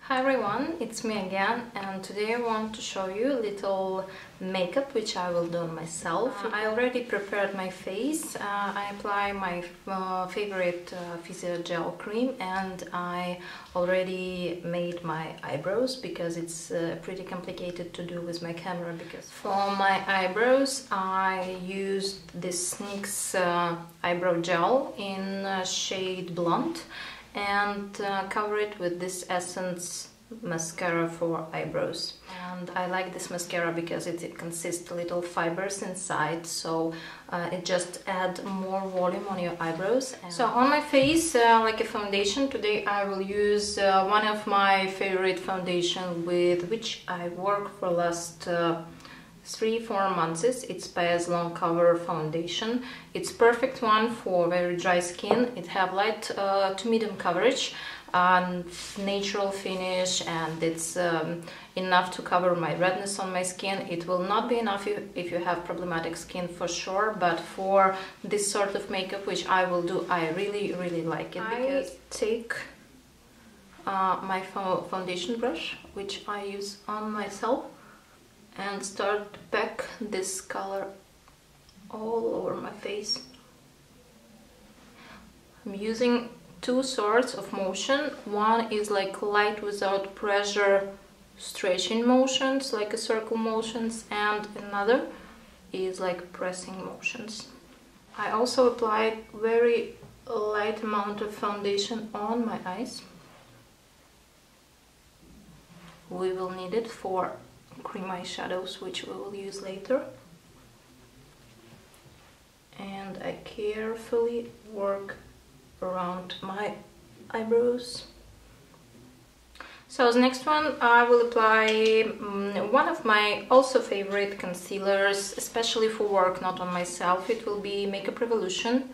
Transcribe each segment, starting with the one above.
Hi everyone, it's me again, and today I want to show you a little makeup which I will do on myself. I already prepared my face. I apply my favorite Physiogel cream, and I already made my eyebrows because it's pretty complicated to do with my camera. Because for my eyebrows I used this NYX eyebrow gel in shade Blonde, and cover it with this Essence mascara for eyebrows. And I like this mascara because it consists little fibers inside, so it just adds more volume on your eyebrows. So on my face, like a foundation, today I will use one of my favorite foundation with which I work for last 3-4 months. It's Paese Long Covering foundation. It's perfect one for very dry skin. It have light to medium coverage and natural finish, and it's enough to cover my redness on my skin. It will not be enough if you have problematic skin for sure, but for this sort of makeup which I will do, I really like it. Because I take my foundation brush, which I use on myself, and start to pack this color all over my face. I'm using two sorts of motion. One is like light without pressure stretching motions, like a circle motions, and another is like pressing motions. I also applied very light amount of foundation on my eyes. We will need it for cream eyeshadows, which we will use later. And I carefully work around my eyebrows. So the next one, I will apply one of my also favorite concealers, especially for work, not on myself. It will be Makeup Revolution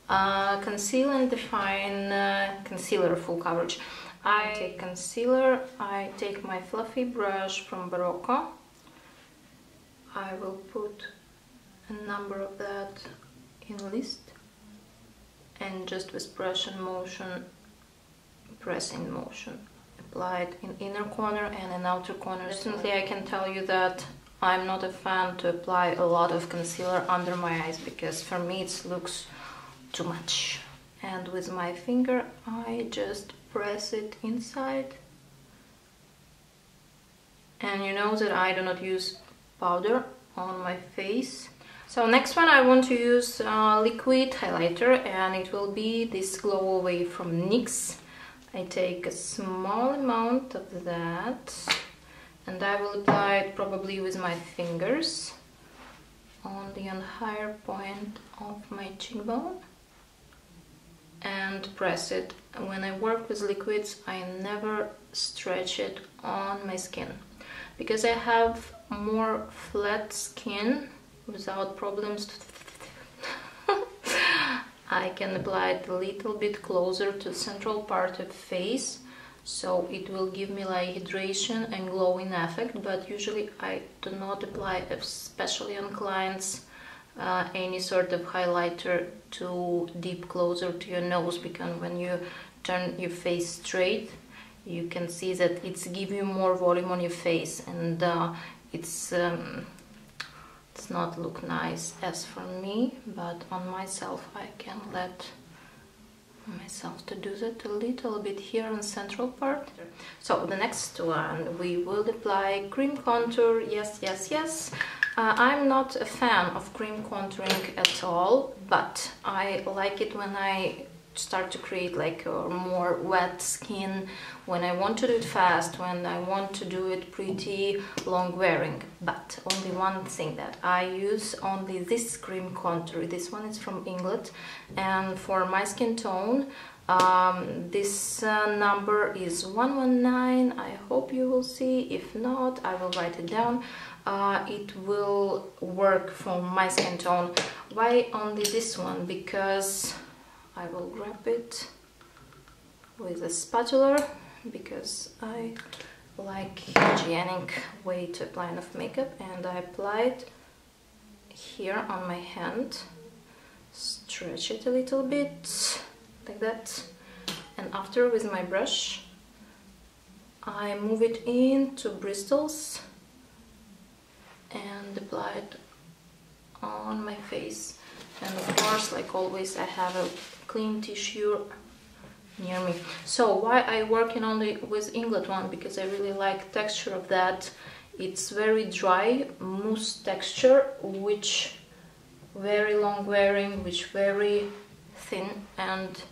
Conceal and Define Concealer Full Coverage. I take concealer, I take my fluffy brush from Barocco. I will put a number of that in list, and just with brush and motion, pressing motion, apply it in inner corner and in outer corner. Definitely I can tell you that I'm not a fan to apply a lot of concealer under my eyes, because for me it looks too much. And with my finger I just press it inside, and you know that I do not use powder on my face. So next one, I want to use liquid highlighter, and it will be this Glow Away from NYX. I take a small amount of that, and I will apply it probably with my fingers on the higher point of my cheekbone, and press it. When I work with liquids, I never stretch it on my skin, because I have more flat skin without problems. I can apply it a little bit closer to the central part of face, so it will give me like hydration and glowing effect. But usually I do not apply, especially on clients, any sort of highlighter too deep closer to your nose, because when you turn your face straight, you can see that it's give you more volume on your face, and it's not look nice as for me. But on myself I can let myself to do that a little bit here on central part. So the next one, we will apply cream contour. Yes, I'm not a fan of cream contouring at all, but I like it when I start to create like a more wet skin, when I want to do it fast, when I want to do it pretty long wearing. But only one thing, that I use only this cream contour. This one is from Inglot, and for my skin tone this number is 119. I hope you will see. If not, I will write it down. It will work for my skin tone. Why only this one? Because I will grab it with a spatula, because I like hygienic way to apply enough makeup, and I apply it here on my hand, stretch it a little bit like that, and after with my brush I move it into bristles and apply it on my face. And of course, like always, I have a clean tissue near me. So why I working only with Inglot one? Because I really like texture of that. It's very dry mousse texture, which very long wearing, which very thin and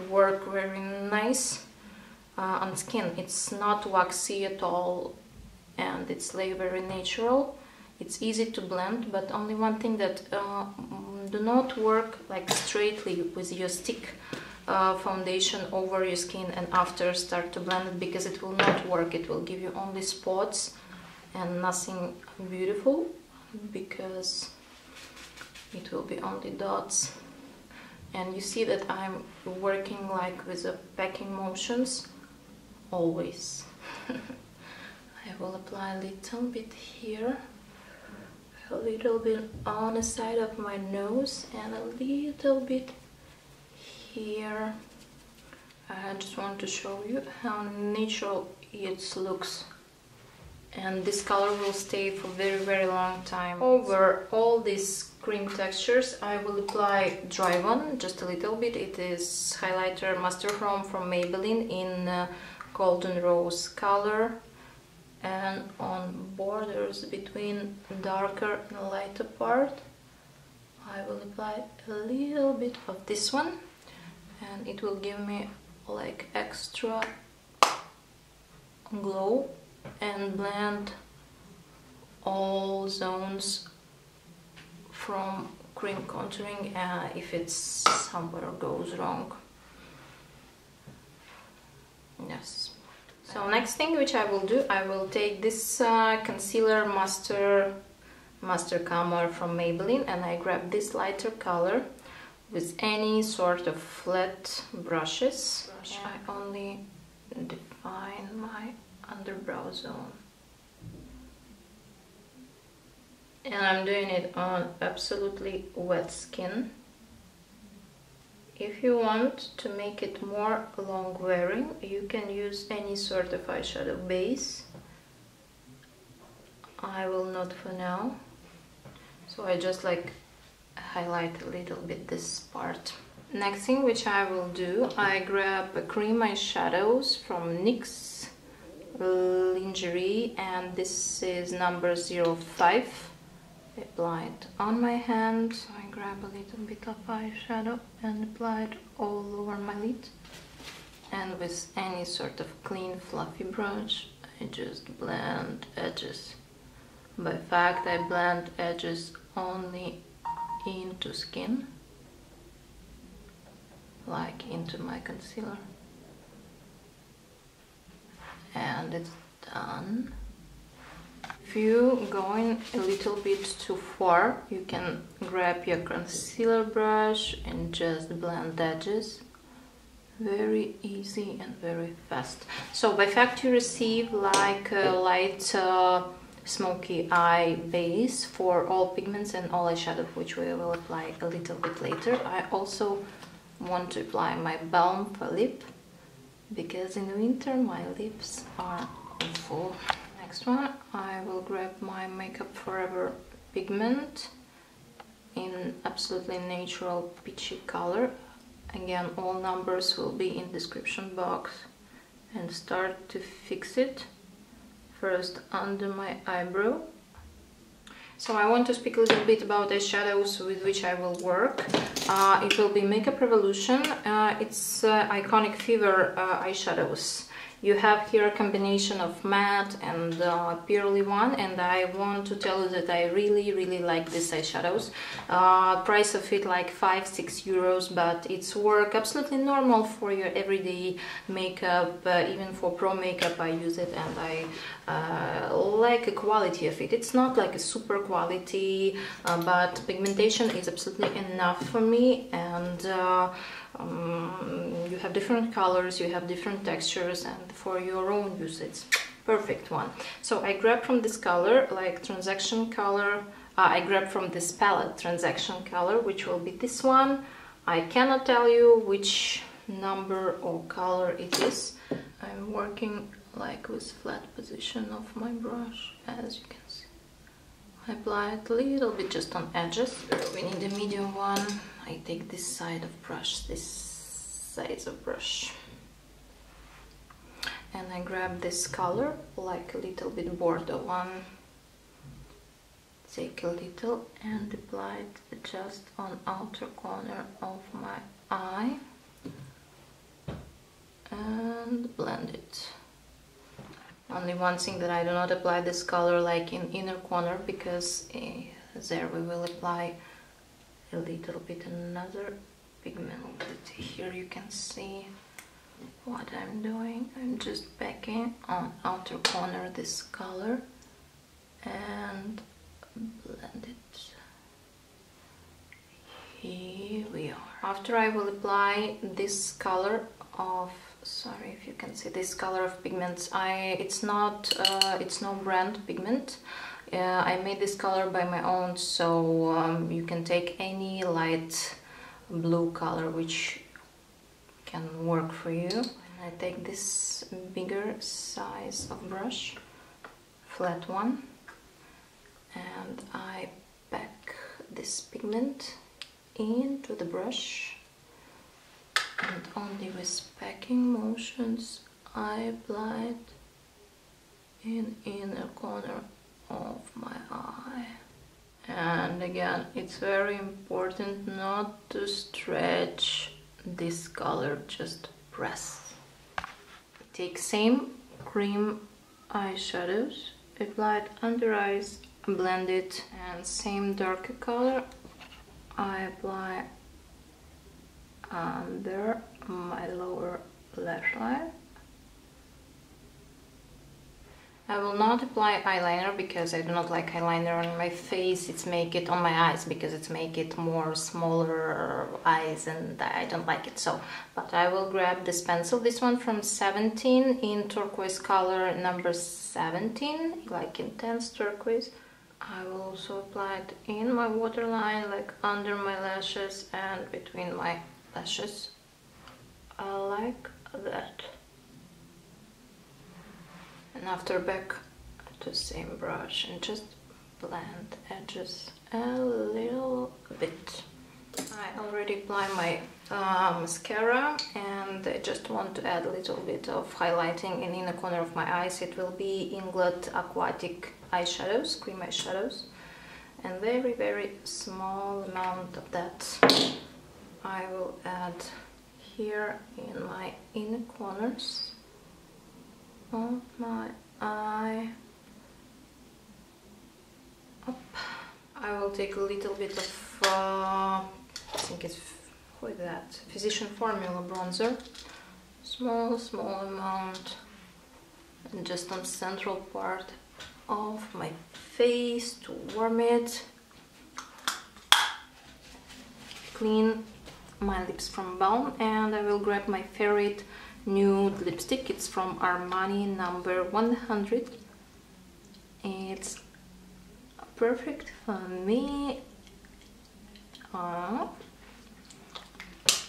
work very nice on skin. It's not waxy at all, and it's like very natural. It's easy to blend, but only one thing that do not work like straightly with your stick foundation over your skin and after start to blend it, because it will not work. It will give you only spots and nothing beautiful, because it will be only dots. And you see that I'm working like with the packing motions always. I will apply a little bit here, a little bit on the side of my nose, and a little bit here. I just want to show you how natural it looks, and this color will stay for very long time. Over all these cream textures I will apply dry one, just a little bit. It is highlighter Master from Maybelline in golden rose color, and on borders between darker and lighter part I will apply a little bit of this one, and it will give me like extra glow and blend all zones from cream contouring if it's somewhere goes wrong. Yes. So next thing which I will do, I will take this concealer Master Camo from Maybelline, and I grab this lighter color with any sort of flat brushes. I only define my underbrow zone, and I'm doing it on absolutely wet skin. If you want to make it more long wearing, you can use any sort of eyeshadow base. I will not for now, so I just like highlight a little bit this part. Next thing which I will do, I grab a cream eyeshadows from NYX Lingerie, and this is number 05. Apply it on my hand. So I grab a little bit of eyeshadow and apply it all over my lid, and with any sort of clean fluffy brush I just blend edges. By fact, I blend edges only into skin, like into my concealer, and it's done. If you going a little bit too far, you can grab your concealer brush and just blend edges. Very easy and very fast. So by fact you receive like a light smoky eye base for all pigments and all eyeshadow, which we will apply a little bit later. I also want to apply my balm for lip, because in the winter my lips are full. Next one, I will grab my Makeup Forever pigment in absolutely natural peachy color. Again, all numbers will be in description box, and start to fix it first under my eyebrow. So I want to speak a little bit about eyeshadows with which I will work. It will be Makeup Revolution. It's Iconic Fever eyeshadows. You have here a combination of matte and pearly one, and I want to tell you that I really like these eyeshadows. Price of it like 5-6 euros, but it's work absolutely normal for your everyday makeup. Even for pro makeup I use it, and I like the quality of it. It's not like a super quality, but pigmentation is absolutely enough for me, and you have different colors, you have different textures, and for your own use it's perfect one. So I grab from this color, like transaction color, I grab from this palette transaction color, which will be this one. I cannot tell you which number or color it is. I'm working like with flat position of my brush, as you can see. I apply it a little bit just on edges. We need a medium one. I take this side of brush, this size of brush, and I grab this color, like a little bit border one. Take a little and apply it just on outer corner of my eye and blend it. Only one thing that I do not apply this color like in inner corner, because there we will apply a little bit another pigment. Here you can see what I'm doing. I'm just packing on outer corner this color and blend it. Here we are. After I will apply this color of, sorry if you can see this color of pigments, it's no brand pigment. I made this color by my own, so you can take any light blue color which can work for you. And I take this bigger size of brush, flat one, and I pack this pigment into the brush, and only with packing motions I apply it in inner corner of my eye. And again, it's very important not to stretch this color, just press. Take same cream eyeshadows, apply it under eyes, blend it, and same darker color I apply under my lower lash line. I will not apply eyeliner because I do not like eyeliner on my face. It's make it on my eyes because it's make it more smaller eyes, and I don't like it so. But I will grab this pencil, this one from 17 in turquoise color, number 17, like intense turquoise. I will also apply it in my waterline, like under my lashes and between my lashes, like that. And after back to same brush and just blend edges a little bit. I already applied my mascara, and I just want to add a little bit of highlighting in inner corner of my eyes. It will be Inglot Aquatic eyeshadows, cream eyeshadows, and very small amount of that I will add here in my inner corners of my eye. Up. I will take a little bit of I think it's with that Physician Formula bronzer, small amount, and just on central part of my face to warm it. Clean my lips from balm, and I will grab my favorite nude lipstick. It's from Armani number 100. It's perfect for me.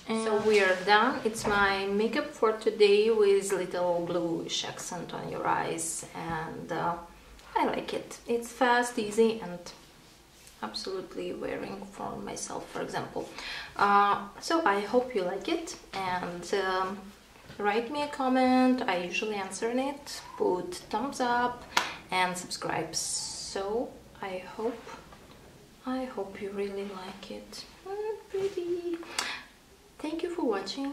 So we are done. It's my makeup for today with little bluish accent on your eyes, and I like it. It's fast, easy, and absolutely wearing for myself, for example. So I hope you like it, and write me a comment. I usually answer it. Put thumbs up and subscribe. So I hope you really like it. Pretty. Thank you for watching.